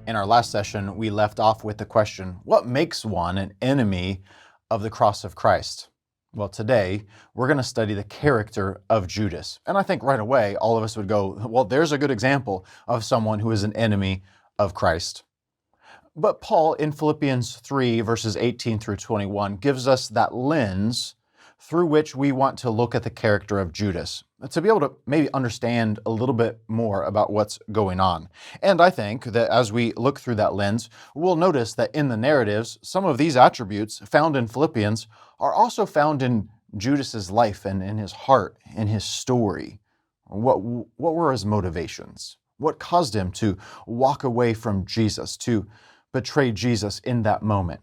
In our last session, we left off with the question, what makes one an enemy of the cross of Christ? Well, today, we're going to study the character of Judas. And I think right away, all of us would go, well, there's a good example of someone who is an enemy of Christ. But Paul, in Philippians 3, verses 18 through 21, gives us that lens through which we want to look at the character of Judas, to be able to maybe understand a little bit more about what's going on. And I think that as we look through that lens, we'll notice that in the narratives, some of these attributes found in Philippians are also found in Judas's life and in his heart, in his story. What were his motivations? What caused him to walk away from Jesus, to betray Jesus in that moment?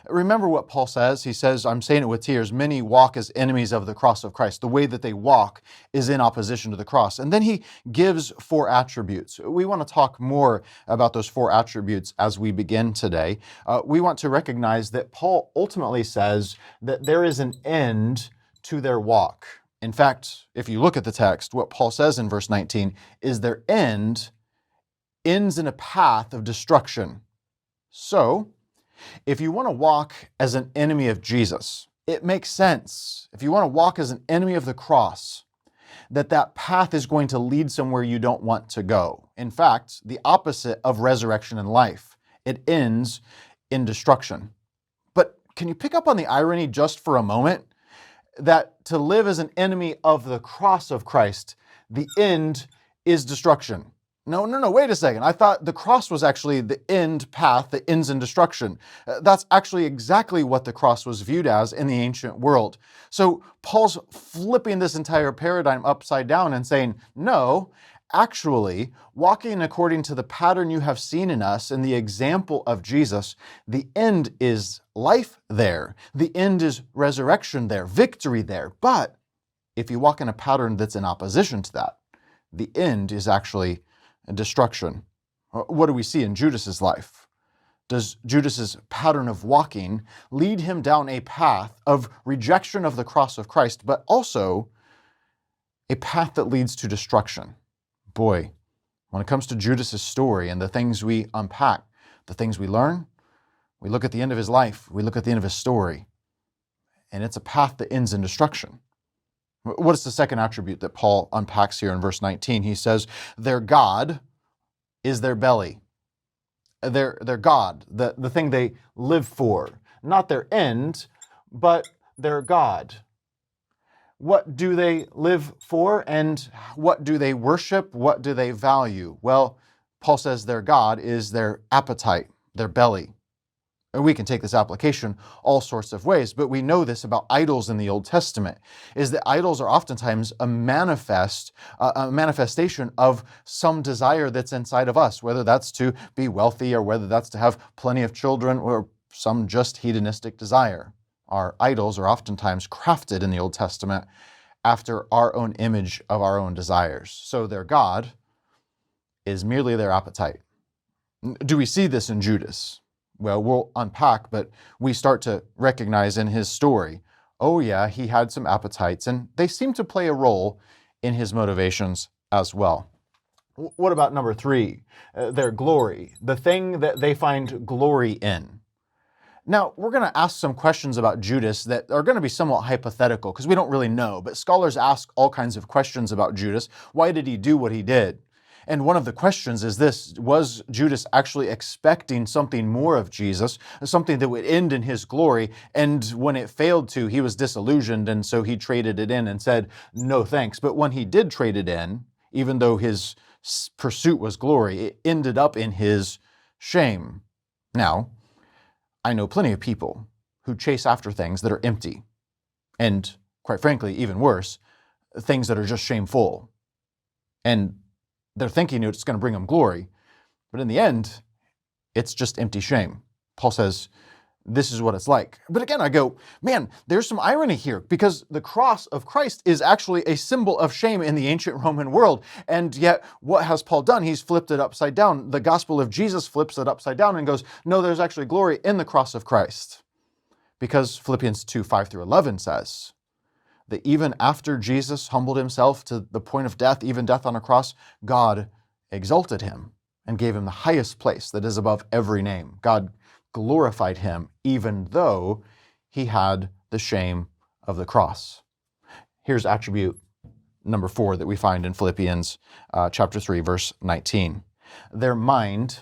Remember what Paul says? He says, I'm saying it with tears, many walk as enemies of the cross of Christ. The way that they walk is in opposition to the cross. And then he gives 4 attributes. We want to talk more about those 4 attributes as we begin today. We want to recognize that Paul ultimately says that there is an end to their walk. In fact, if you look at the text, what Paul says in verse 19 is their end ends in a path of destruction. So, if you want to walk as an enemy of Jesus, it makes sense. If you want to walk as an enemy of the cross, that path is going to lead somewhere you don't want to go. In fact, the opposite of resurrection and life. It ends in destruction. But can you pick up on the irony just for a moment? That to live as an enemy of the cross of Christ, the end is destruction. No, wait a second. I thought the cross was actually the end path that ends in destruction. That's actually exactly what the cross was viewed as in the ancient world. So Paul's flipping this entire paradigm upside down and saying, no, actually, walking according to the pattern you have seen in us and the example of Jesus, the end is life there. The end is resurrection there, victory there. But if you walk in a pattern that's in opposition to that, the end is actually destruction. What do we see in Judas's life? Does Judas's pattern of walking lead him down a path of rejection of the cross of Christ, but also a path that leads to destruction? Boy, when it comes to Judas's story and the things we unpack, the things we learn, we look at the end of his life, we look at the end of his story, and it's a path that ends in destruction. What is the second attribute that Paul unpacks here in verse 19? He says, their God is their belly. Their God, the thing they live for. Not their end, but their God. What do they live for and what do they worship? What do they value? Well, Paul says their God is their appetite, their belly. And we can take this application all sorts of ways, but we know this about idols in the Old Testament, is that idols are oftentimes a manifestation of some desire that's inside of us, whether that's to be wealthy or whether that's to have plenty of children or some just hedonistic desire. Our idols are oftentimes crafted in the Old Testament after our own image of our own desires. So their God is merely their appetite. Do we see this in Judas? Well, we'll unpack, but we start to recognize in his story, oh yeah, he had some appetites, and they seem to play a role in his motivations as well. What about number 3? Their glory, the thing that they find glory in. Now, we're going to ask some questions about Judas that are going to be somewhat hypothetical because we don't really know, but scholars ask all kinds of questions about Judas. Why did he do what he did? And one of the questions is this: was Judas actually expecting something more of Jesus, something that would end in his glory? And when it failed to, he was disillusioned, and so he traded it in and said, no thanks. But when he did trade it in, even though his pursuit was glory, it ended up in his shame. Now, I know plenty of people who chase after things that are empty, and quite frankly, even worse, things that are just shameful. And they're thinking it's going to bring them glory, but in the end, it's just empty shame. Paul says, this is what it's like. But again, I go, man, there's some irony here because the cross of Christ is actually a symbol of shame in the ancient Roman world. And yet, what has Paul done? He's flipped it upside down. The gospel of Jesus flips it upside down and goes, no, there's actually glory in the cross of Christ. Because Philippians 2, 5 through 11 says, that even after Jesus humbled himself to the point of death, even death on a cross, God exalted him and gave him the highest place that is above every name. God glorified him even though he had the shame of the cross. Here's attribute number 4 that we find in Philippians chapter 3, verse 19. Their mind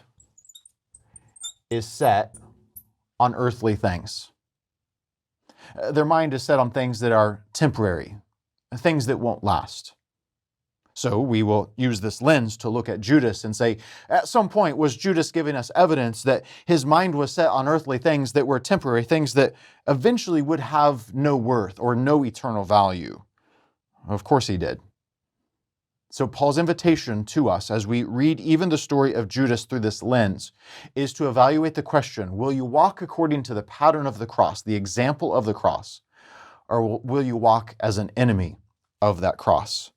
is set on earthly things. Their mind is set on things that are temporary, things that won't last. So we will use this lens to look at Judas and say, at some point, was Judas giving us evidence that his mind was set on earthly things that were temporary, things that eventually would have no worth or no eternal value? Of course he did. So Paul's invitation to us as we read even the story of Judas through this lens is to evaluate the question, will you walk according to the pattern of the cross, the example of the cross, or will you walk as an enemy of that cross?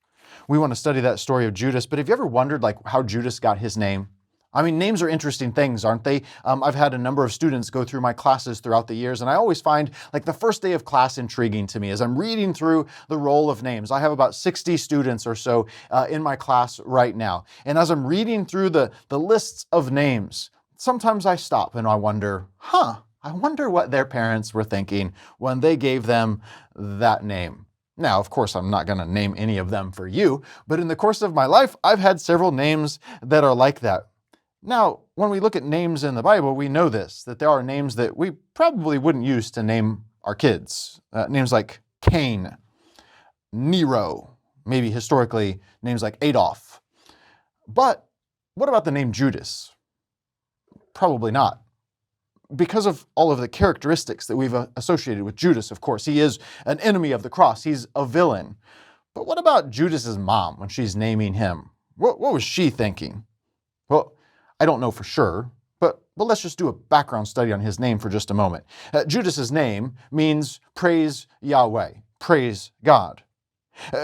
We want to study that story of Judas, but have you ever wondered how Judas got his name? I mean, names are interesting things, aren't they? I've had a number of students go through my classes throughout the years, and I always find the first day of class intriguing to me as I'm reading through the roll of names. I have about 60 students or so in my class right now. And as I'm reading through the lists of names, sometimes I stop and I wonder, I wonder what their parents were thinking when they gave them that name. Now, of course, I'm not going to name any of them for you, but in the course of my life, I've had several names that are like that. Now, when we look at names in the Bible, we know this, that there are names that we probably wouldn't use to name our kids. Names like Cain, Nero, maybe historically names like Adolf. But what about the name Judas? Probably not. Because of all of the characteristics that we've associated with Judas, of course. He is an enemy of the cross. He's a villain. But what about Judas's mom when she's naming him? What was she thinking? Well, I don't know for sure, but let's just do a background study on his name for just a moment. Judas's name means praise Yahweh, praise God.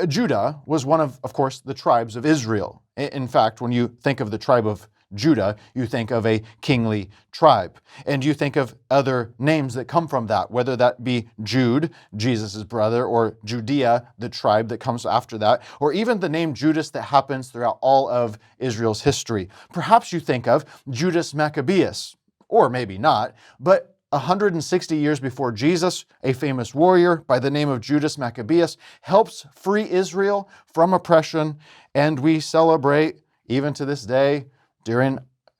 Judah was one of course, the tribes of Israel. In fact, when you think of the tribe of Judah, you think of a kingly tribe. And you think of other names that come from that, whether that be Jude, Jesus' brother, or Judea, the tribe that comes after that, or even the name Judas that happens throughout all of Israel's history. Perhaps you think of Judas Maccabeus, or maybe not, but 160 years before Jesus, a famous warrior by the name of Judas Maccabeus helps free Israel from oppression, and we celebrate, even to this day, during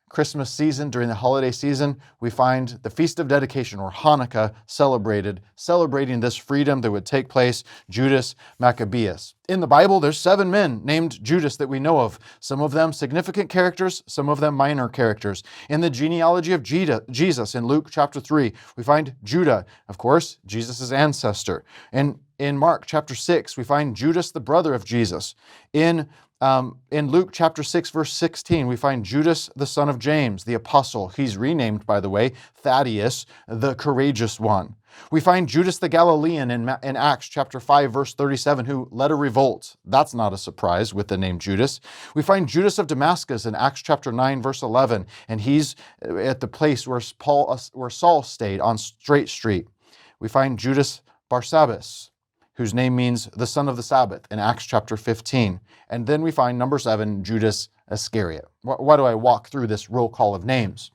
Christmas season, during the holiday season, we find the Feast of Dedication, or Hanukkah, celebrating this freedom that would take place, Judas Maccabeus. In the Bible, there's 7 men named Judas that we know of. Some of them significant characters, some of them minor characters. In the genealogy of Jesus, in Luke chapter 3, we find Judah, of course, Jesus' ancestor. And in Mark chapter 6, we find Judas, the brother of Jesus. In Luke chapter 6, verse 16, we find Judas, the son of James, the apostle. He's renamed, by the way, Thaddeus, the courageous one. We find Judas the Galilean in Acts chapter 5, verse 37, who led a revolt. That's not a surprise with the name Judas. We find Judas of Damascus in Acts chapter 9, verse 11, and he's at the place where Saul stayed on Straight Street. We find Judas Barsabbas, whose name means the son of the Sabbath in Acts chapter 15. And then we find number 7, Judas Iscariot. Why do I walk through this roll call of names?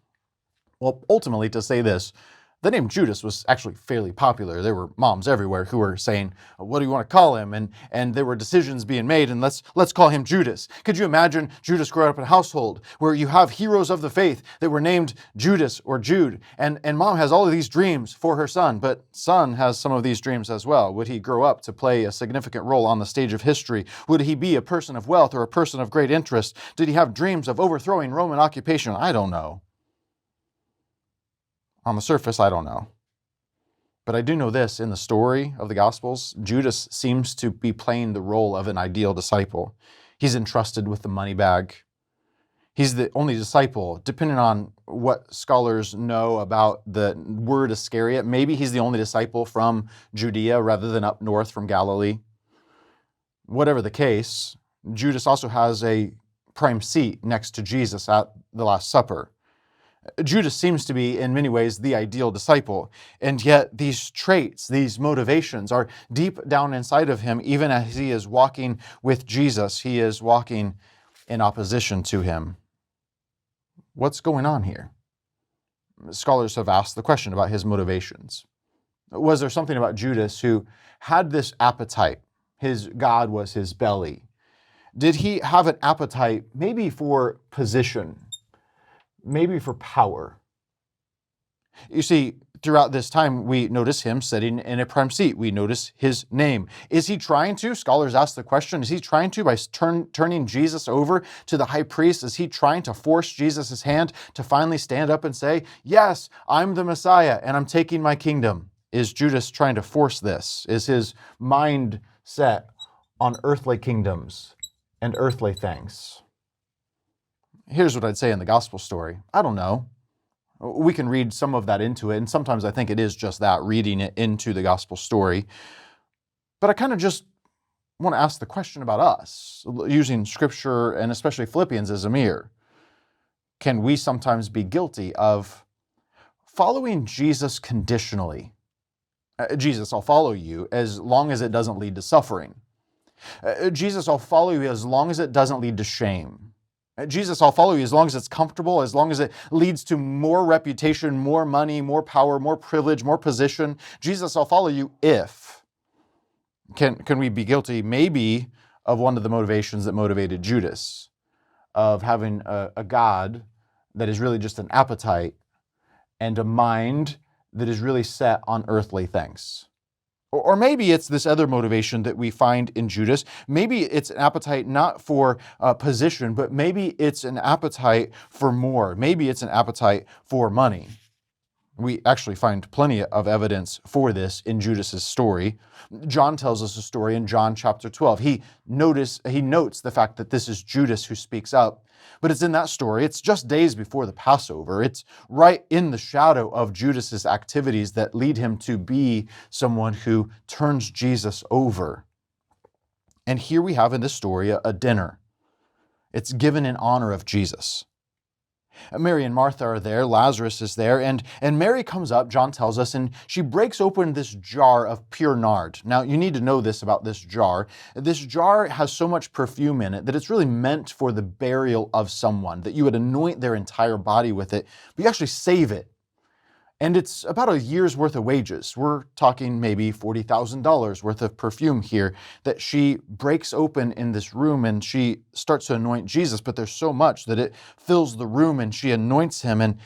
Well, ultimately to say this, the name Judas was actually fairly popular. There were moms everywhere who were saying, what do you want to call him? And there were decisions being made, and let's call him Judas. Could you imagine Judas growing up in a household where you have heroes of the faith that were named Judas or Jude, and mom has all of these dreams for her son, but son has some of these dreams as well. Would he grow up to play a significant role on the stage of history? Would he be a person of wealth or a person of great interest? Did he have dreams of overthrowing Roman occupation? I don't know. On the surface, I don't know. But I do know this, in the story of the Gospels, Judas seems to be playing the role of an ideal disciple. He's entrusted with the money bag. He's the only disciple, depending on what scholars know about the word Iscariot. Maybe he's the only disciple from Judea rather than up north from Galilee. Whatever the case, Judas also has a prime seat next to Jesus at the Last Supper. Judas seems to be, in many ways, the ideal disciple, and yet these traits, these motivations are deep down inside of him. Even as he is walking with Jesus, he is walking in opposition to him. What's going on here? Scholars have asked the question about his motivations. Was there something about Judas who had this appetite? His God was his belly. Did he have an appetite maybe for position, maybe for power? You see, throughout this time, we notice him sitting in a prime seat. We notice his name. Is he trying to, scholars ask the question, is he trying to, by turning Jesus over to the high priest, is he trying to force Jesus' hand to finally stand up and say, yes, I'm the Messiah and I'm taking my kingdom? Is Judas trying to force this? Is his mind set on earthly kingdoms and earthly things? Here's what I'd say in the gospel story. I don't know. We can read some of that into it, and sometimes I think it is just that, reading it into the gospel story. But I kind of just want to ask the question about us, using Scripture and especially Philippians as a mirror. Can we sometimes be guilty of following Jesus conditionally? Jesus, I'll follow you as long as it doesn't lead to suffering. Jesus, I'll follow you as long as it doesn't lead to shame. Jesus, I'll follow you as long as it's comfortable, as long as it leads to more reputation, more money, more power, more privilege, more position. Jesus, I'll follow you if. Can we be guilty maybe of one of the motivations that motivated Judas, of having a God that is really just an appetite and a mind that is really set on earthly things? Or maybe it's this other motivation that we find in Judas. Maybe it's an appetite not for position, but maybe it's an appetite for more. Maybe it's an appetite for money. We actually find plenty of evidence for this in Judas's story. John tells us a story in John chapter 12. He notes the fact that this is Judas who speaks up, but it's in that story. It's just days before the Passover. It's right in the shadow of Judas's activities that lead him to be someone who turns Jesus over. And here we have in this story a dinner. It's given in honor of Jesus. Mary and Martha are there, Lazarus is there, and Mary comes up, John tells us, and she breaks open this jar of pure nard. Now, you need to know this about this jar. This jar has so much perfume in it that it's really meant for the burial of someone, that you would anoint their entire body with it, but you actually save it. And it's about a year's worth of wages. We're talking maybe $40,000 worth of perfume here that she breaks open in this room, and she starts to anoint Jesus, but there's so much that it fills the room and she anoints him. And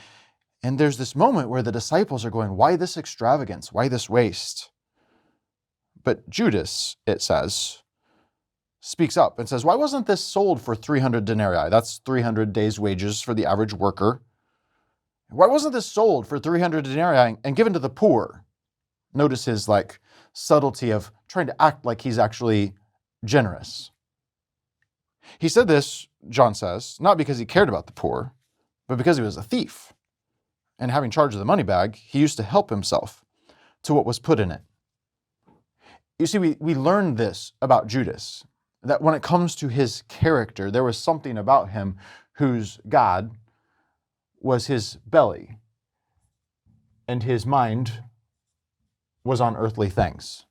there's this moment where the disciples are going, why this extravagance? Why this waste? But Judas, it says, speaks up and says, why wasn't this sold for 300 denarii? That's 300 days' wages for the average worker. Why wasn't this sold for 300 denarii and given to the poor? Notice his subtlety of trying to act like he's actually generous. He said this, John says, not because he cared about the poor, but because he was a thief. And having charge of the money bag, he used to help himself to what was put in it. You see, we learned this about Judas, that when it comes to his character, there was something about him whose God was his belly, and his mind was on earthly things.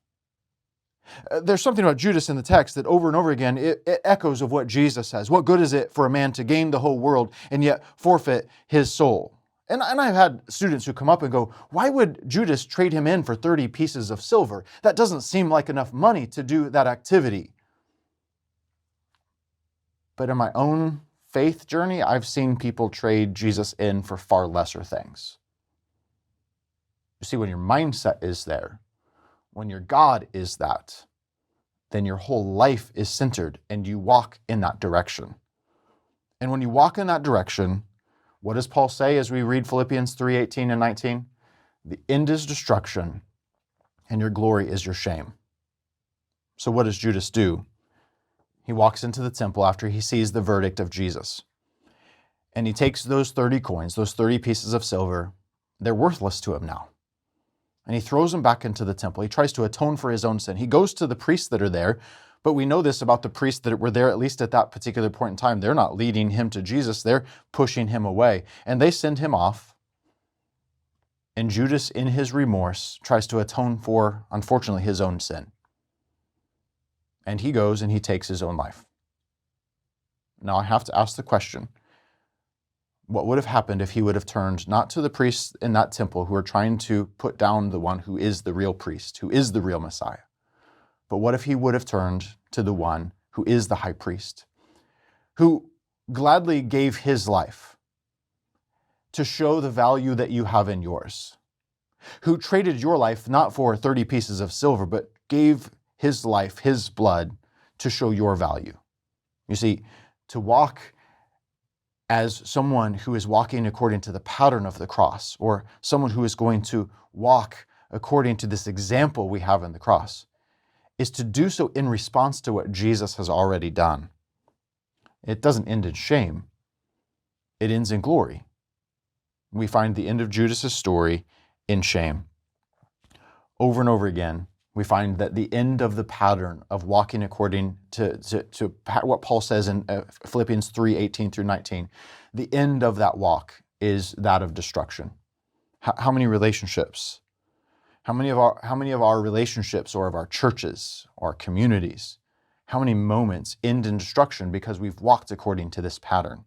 There's something about Judas in the text that over and over again, it echoes of what Jesus says. What good is it for a man to gain the whole world and yet forfeit his soul? And I've had students who come up and go, why would Judas trade him in for 30 pieces of silver? That doesn't seem like enough money to do that activity. But in my own faith journey, I've seen people trade Jesus in for far lesser things. You see, when your mindset is there, when your God is that, then your whole life is centered and you walk in that direction. And when you walk in that direction, what does Paul say as we read Philippians 3:18 and 19? The end is destruction and your glory is your shame. So what does Judas do? He walks into the temple after he sees the verdict of Jesus. And he takes those 30 coins, those 30 pieces of silver. They're worthless to him now. And he throws them back into the temple. He tries to atone for his own sin. He goes to the priests that are there, but we know this about the priests that were there, at least at that particular point in time. They're not leading him to Jesus. They're pushing him away. And they send him off. And Judas, in his remorse, tries to atone for, unfortunately, his own sin. And he goes and he takes his own life. Now I have to ask the question, What would have happened if he would have turned not to the priests in that temple who are trying to put down the one who is the real priest, who is the real Messiah? But what if he would have turned to the one who is the high priest, who gladly gave his life to show the value that you have in yours, who traded your life not for 30 pieces of silver, but gave his life, his blood, to show your value? You see, to walk as someone who is walking according to the pattern of the cross, or someone who is going to walk according to this example we have in the cross, is to do so in response to what Jesus has already done. It doesn't end in shame. It ends in glory. We find the end of Judas's story in shame. Over and over again, we find that the end of the pattern of walking according to what Paul says in Philippians 3:18 through 19, the end of that walk is that of destruction. How many relationships? How many of our relationships, or of our churches, our communities, how many moments end in destruction because we've walked according to this pattern?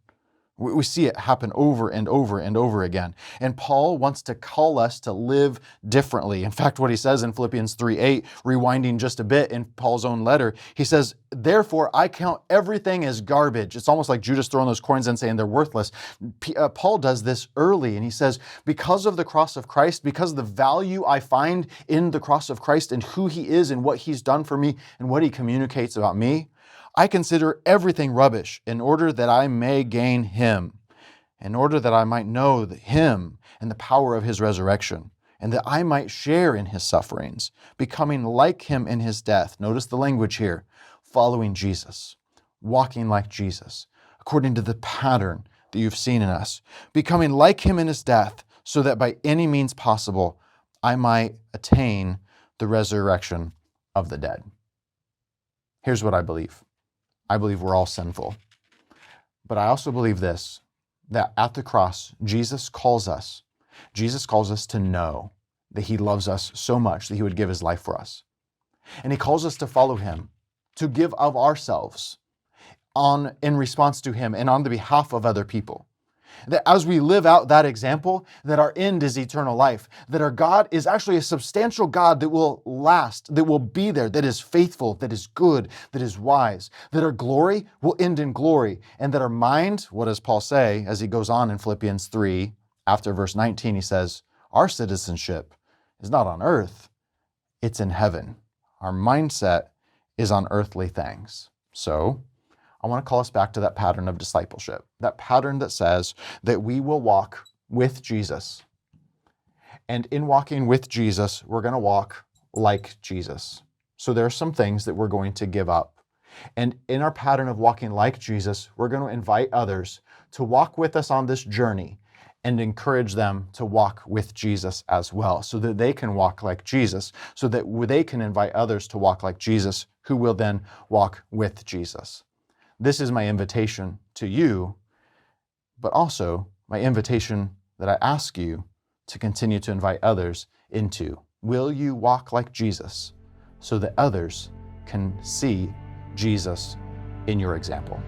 We see it happen over and over and over again. And Paul wants to call us to live differently. In fact, what he says in Philippians 3:8, rewinding just a bit in Paul's own letter, he says, "Therefore I count everything as garbage." It's almost like Judas throwing those coins and saying they're worthless. Paul does this early, and he says, because of the cross of Christ, because of the value I find in the cross of Christ and who he is and what he's done for me and what he communicates about me, I consider everything rubbish in order that I may gain him, in order that I might know him and the power of his resurrection, and that I might share in his sufferings, becoming like him in his death. Notice the language here, following Jesus, walking like Jesus, according to the pattern that you've seen in us, becoming like him in his death, so that by any means possible, I might attain the resurrection of the dead. Here's what I believe. I believe we're all sinful. But I also believe this, that at the cross, Jesus calls us to know that he loves us so much that he would give his life for us. And he calls us to follow him, to give of ourselves in response to him and on the behalf of other people. That as we live out that example, that our end is eternal life, that our God is actually a substantial God that will last, that will be there, that is faithful, that is good, that is wise, that our glory will end in glory, and that our mind, what does Paul say as he goes on in Philippians 3, after verse 19, he says, our citizenship is not on earth, it's in heaven. Our mindset is on earthly things. So, I want to call us back to that pattern of discipleship, that pattern that says that we will walk with Jesus. And in walking with Jesus, we're going to walk like Jesus. So there are some things that we're going to give up. And in our pattern of walking like Jesus, we're going to invite others to walk with us on this journey and encourage them to walk with Jesus as well, so that they can walk like Jesus, so that they can invite others to walk like Jesus, who will then walk with Jesus. This is my invitation to you, but also my invitation that I ask you to continue to invite others into. Will you walk like Jesus so that others can see Jesus in your example?